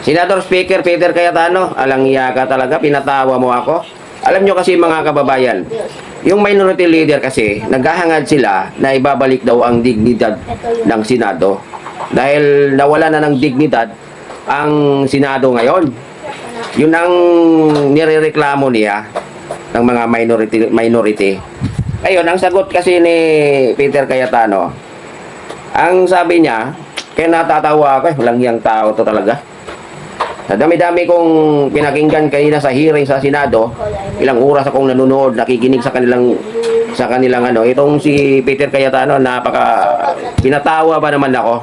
Senador Speaker Peter Cayetano, alang iya ka talaga, pinatawa mo ako. Alam nyo kasi mga kababayan, yung minority leader kasi, naghahangad sila na ibabalik daw ang dignidad ng Senado. Dahil nawala na ng dignidad ang Senado ngayon. Yun ang nirereklamo niya ng mga minority. Ayun, ang sagot kasi ni Peter Cayetano, ang sabi niya, kaya natatawa ako, walang yang tao to talaga. Sa dami-dami kong pinakinggan kanina sa hearing sa Senado, ilang oras akong nanonood, nakikinig sa kanilang ano, itong si Peter Cayetano, pinatawa ba naman ako.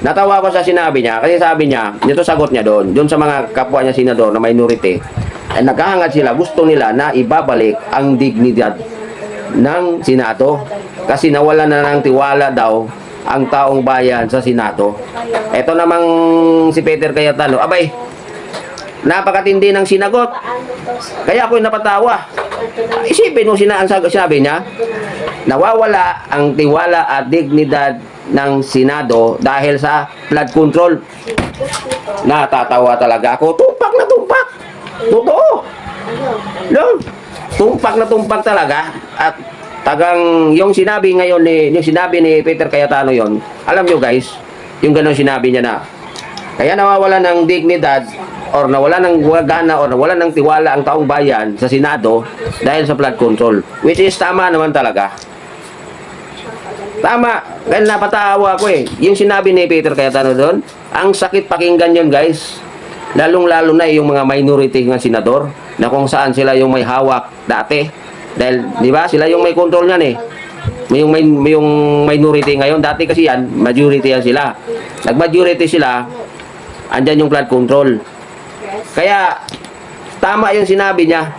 Natawa ko sa sinabi niya, kasi sabi niya, dito sagot niya doon sa mga kapwa niya senador na minority, ay naghahangad sila, gusto nila na ibabalik ang dignidad ng Senado. Kasi nawala na ng tiwala daw ang taong bayan sa Senado. Ito namang si Peter Cayetano, abay, napakatindi ng sinagot. Kaya ako'y napatawa. Isipin mo ang sabi niya, nawawala ang tiwala at dignidad ng Senado dahil sa flood control. Natatawa talaga ako. Tumpak na tumpak. Totoo. No? Tumpak na tumpak talaga. At tagang yung sinabi ni Peter Cayetano yon, alam nyo guys, yung ganun sinabi niya na kaya nawawala ng dignidad or nawala ng gana or nawala ng tiwala ang taong bayan sa Senado dahil sa flood control, which is tama naman talaga. Tama, kaya napatawa ko yung sinabi ni Peter Cayetano doon, ang sakit pakinggan yon guys, lalong-lalo na yung mga minority ng senador na kung saan sila yung may hawak dati. Dahil, di ba, sila yung may control niyan yung minority ngayon. Dati kasi yan, majority yan sila. Nag-majority sila, andyan yung flood control. Kaya, tama yung sinabi niya.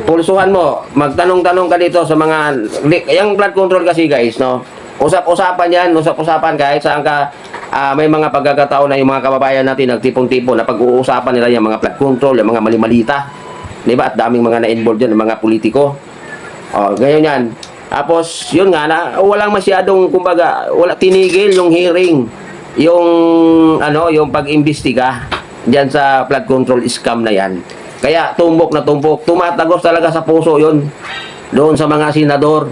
Pulsuhan mo, magtanong-tanong ka dito sa mga, yung flood control kasi guys, no? Usap-usapan yan, usap-usapan kahit saan ka, may mga pagkakataon na yung mga kababayan natin nagtipon-tipon na pag-uusapan nila yung mga flood control, yung mga mali-malita. Diba? At daming mga na-involved dyan, mga politiko. Ganyan yan. Tapos, yun nga na, walang masyadong, kumbaga, wala tinigil yung hearing, yung pag-imbestiga dyan sa flood control scam na yan. Kaya, tumbok na tumbok. Tumatagos talaga sa puso yun. Doon sa mga senador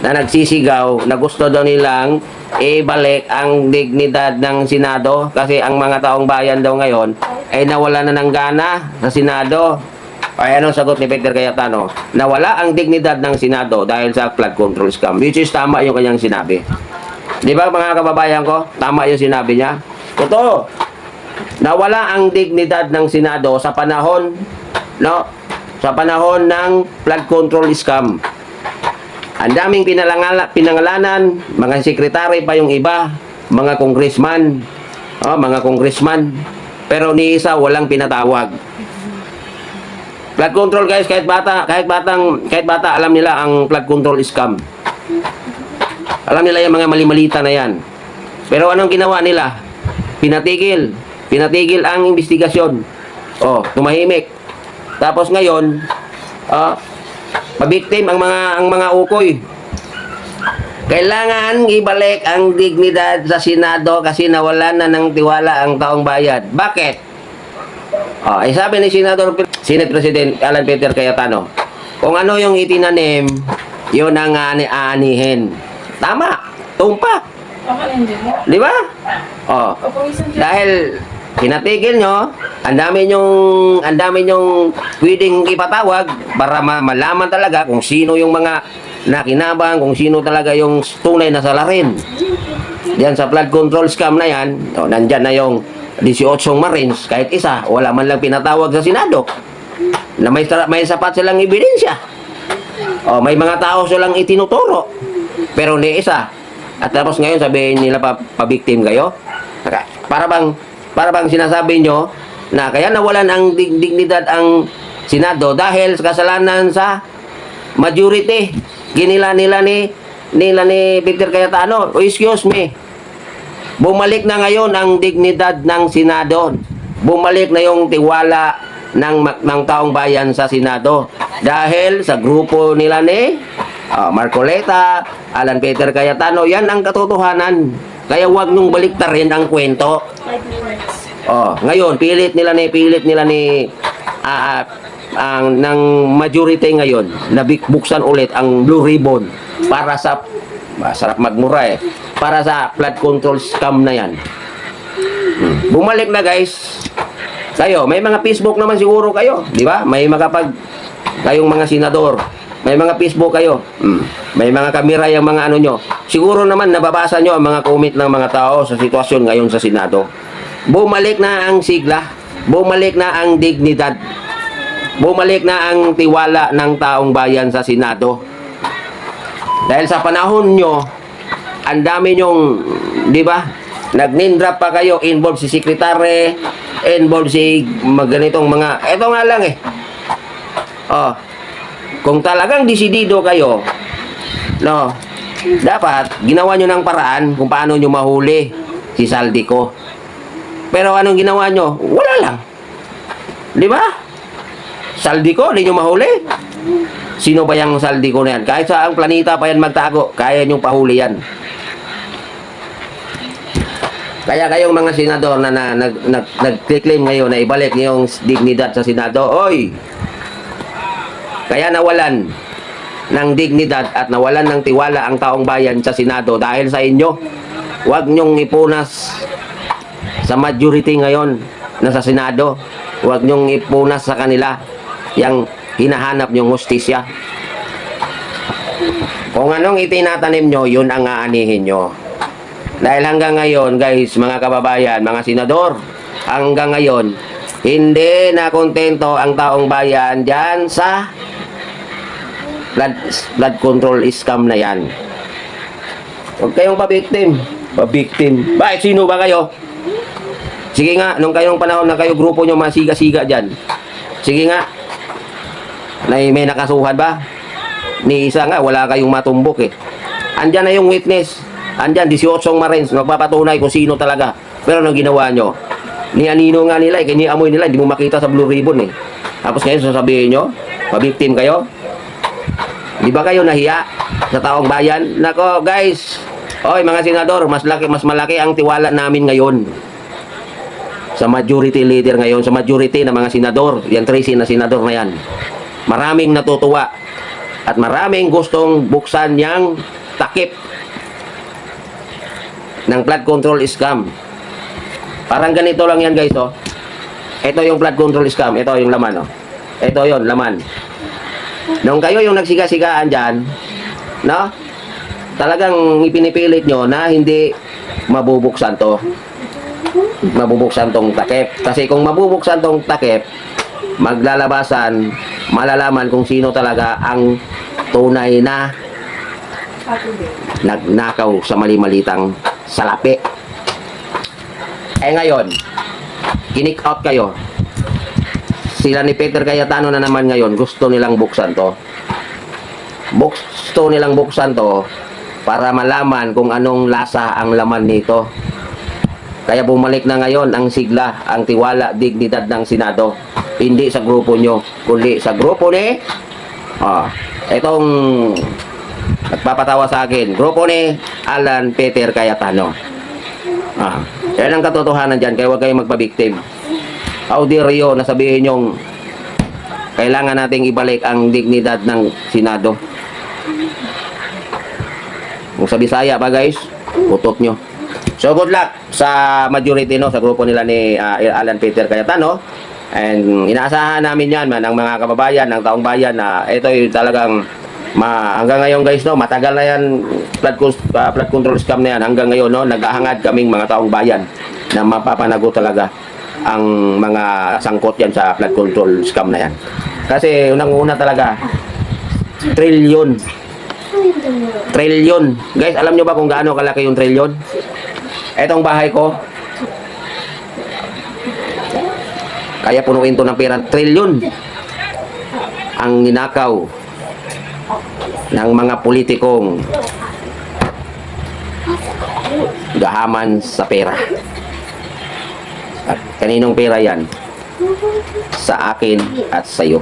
na nagsisigaw, na gusto daw nilang ibalik ang dignidad ng Senado kasi ang mga taong bayan daw ngayon ay nawala na ng gana sa Senado. Ay, anong sagot ni Peter Cayetano? Nawala ang dignidad ng Senado dahil sa flood control scam, which is tama yung kanyang sinabi. Di ba mga kababayan ko? Tama yung sinabi niya. Totoo. Nawala ang dignidad ng Senado sa panahon, no? Sa panahon ng flood control scam. Ang daming pinangalanan, mga sekretary pa yung iba, mga congressman, pero ni isa walang pinatawag. Flood control guys, kahit bata alam nila ang flood control scam. Alam nila yung mga mali-malita na yan. Pero anong ginawa nila? Pinatigil ang investigasyon. Tumahimik. Tapos ngayon, pabiktim ang mga ukoy. Kailangan ibalik ang dignidad sa Senado kasi nawalan na ng tiwala ang taong bayan. Bakit? Sabi ni Senate President Alan Peter Cayetano, kung ano yung itinanim, yun ang aanihin. Tama, tumpak. Di ba? Dahil pinatigil nyo, ang dami nyong pwedeng ipatawag para malaman talaga kung sino yung mga nakinabang, kung sino talaga yung tunay na salarin. Diyan sa flood control scam na yan, nandyan na yung 18 Marines, kahit isa, wala man lang pinatawag sa Senado na may sapat silang ebidensya. May mga tao silang itinuturo, pero ni isa. At tapos ngayon sabihin nila pabiktim kayo. Para bang sinasabi nyo na kaya nawalan ang dignidad ang Senado dahil sa kasalanan sa majority. Ginila nila ni Peter Cayetano. Excuse me. Bumalik na ngayon ang dignidad ng Senado. Bumalik na yung tiwala ng taong bayan sa Senado. Dahil sa grupo nila ni Marcoleta, Alan Peter Cayetano, yan ang katotohanan. Kaya wag nung baliktarin ang kwento. 5 minutes. Oh, ngayon pilit nila ni ang ng majority ngayon na buksan ulit ang Blue Ribbon para sa sarap magmura eh. Para sa flood control scam na yan. Bumalik na guys. Kayo, may mga Facebook naman siguro kayo, di ba? May kayong mga senador, may mga Facebook kayo. May mga kamera yung mga ano nyo. Siguro naman nababasa nyo ang mga comment ng mga tao sa sitwasyon ngayon sa Senado. Bumalik na ang sigla, bumalik na ang dignidad, bumalik na ang tiwala ng taong bayan sa Senado. Dahil sa panahon nyo, ang dami nyong, di ba? Nag-name-drop pa kayo, involved si Secretary, involved si ganitong mga, eto nga lang eh. Oh, kung talagang desidido kayo, no, dapat ginawa nyo ng paraan kung paano nyo mahuli si Saldico. Pero anong ginawa nyo? Wala lang. Di ba? Saldico, hindi nyo mahuli. Sino ba yung Saldico na yan? Kahit sa ang planeta pa yan magtago, kaya nyo pahuli yan. Kaya kayong mga senador na nag-claim ngayon na ibalik niyo yung dignidad sa Senado, oy! Kaya nawalan ng dignidad at nawalan ng tiwala ang taong bayan sa Senado dahil sa inyo. Huwag nyong ipunas sa majority ngayon na sa Senado. Huwag nyong ipunas sa kanila yung hinahanap nyong hustisya. Kung anong itinatanim nyo, yun ang aanihin nyo. Dahil hanggang ngayon, guys, mga kababayan, mga senador, hanggang ngayon, hindi na kontento ang taong bayan dyan sa flood control scam na yan. Huwag kayong pabiktim. Pabiktim. Bakit? Sino ba kayo? Sige nga, nung kayong panahon na kayo grupo nyo masiga-siga dyan. Sige nga. May nakasuhan ba? Ni isa nga, wala kayong matumbok eh. Andyan na yung witness. Andyan, 18 Marines, magpapatunay kung sino talaga. Pero anong ginawa nyo? Ni-anino nga nila, kiniamoy nila, hindi mo makita sa Blue Ribbon eh. Tapos ngayon sasabihin nyo, pabiktim kayo? Di ba kayo nahiya sa taong bayan? Nako guys, oy mga senador, mas malaki ang tiwala namin ngayon. Sa majority leader ngayon, sa majority ng mga senador, yan 13 na senador na yan. Maraming natutuwa at maraming gustong buksan yang takip ng flood control scam. Parang ganito lang yan guys, oh. Ito yung flood control scam, ito yung laman, oh. Ito yon laman. Nung kayo yung nagsiga-sigaan dyan, no? Talagang ipinipilit nyo na hindi mabubuksan to. Mabubuksan tong takip. Kasi kung mabubuksan tong takip, maglalabasan, malalaman kung sino talaga ang tunay na nagnakaw sa mali-malitang salapi. Eh ngayon, kinik out kayo. Sila ni Peter Cayetano na naman ngayon, gusto nilang buksan to. Gusto nilang buksan to para malaman kung anong lasa ang laman nito. Kaya bumalik na ngayon ang sigla, ang tiwala, dignidad ng Senado. Hindi sa grupo nyo, kundi sa grupo ni itong nagpapatawa sa akin, grupo ni Alan Peter Cayetano. Yan ang katotohanan dyan, kaya huwag kayong magpabiktim. How dare you na sabihin yung kailangan nating ibalik ang dignidad ng Senado. Kung sa Bisaya pa guys, utot nyo. So good luck sa majority no, sa grupo nila ni Alan Peter Cayetano. And inaasahan namin yan man ang mga kababayan, ng taong bayan na ito yung talagang hanggang ngayon guys no, matagal na yan flood control scam na yan. Hanggang ngayon no, naghahangad kaming mga taong bayan na mapapanagot talaga ang mga sangkot yan sa flood control scam na yan. Kasi unang-una talaga, trilyon. Guys, alam nyo ba kung gaano kalaki yung trilyon? Etong bahay ko, kaya punuin to ng pera. Trilyon ang ninakaw ng mga politikong gahaman sa pera. At kaninong pera yan? Sa akin at sa iyo.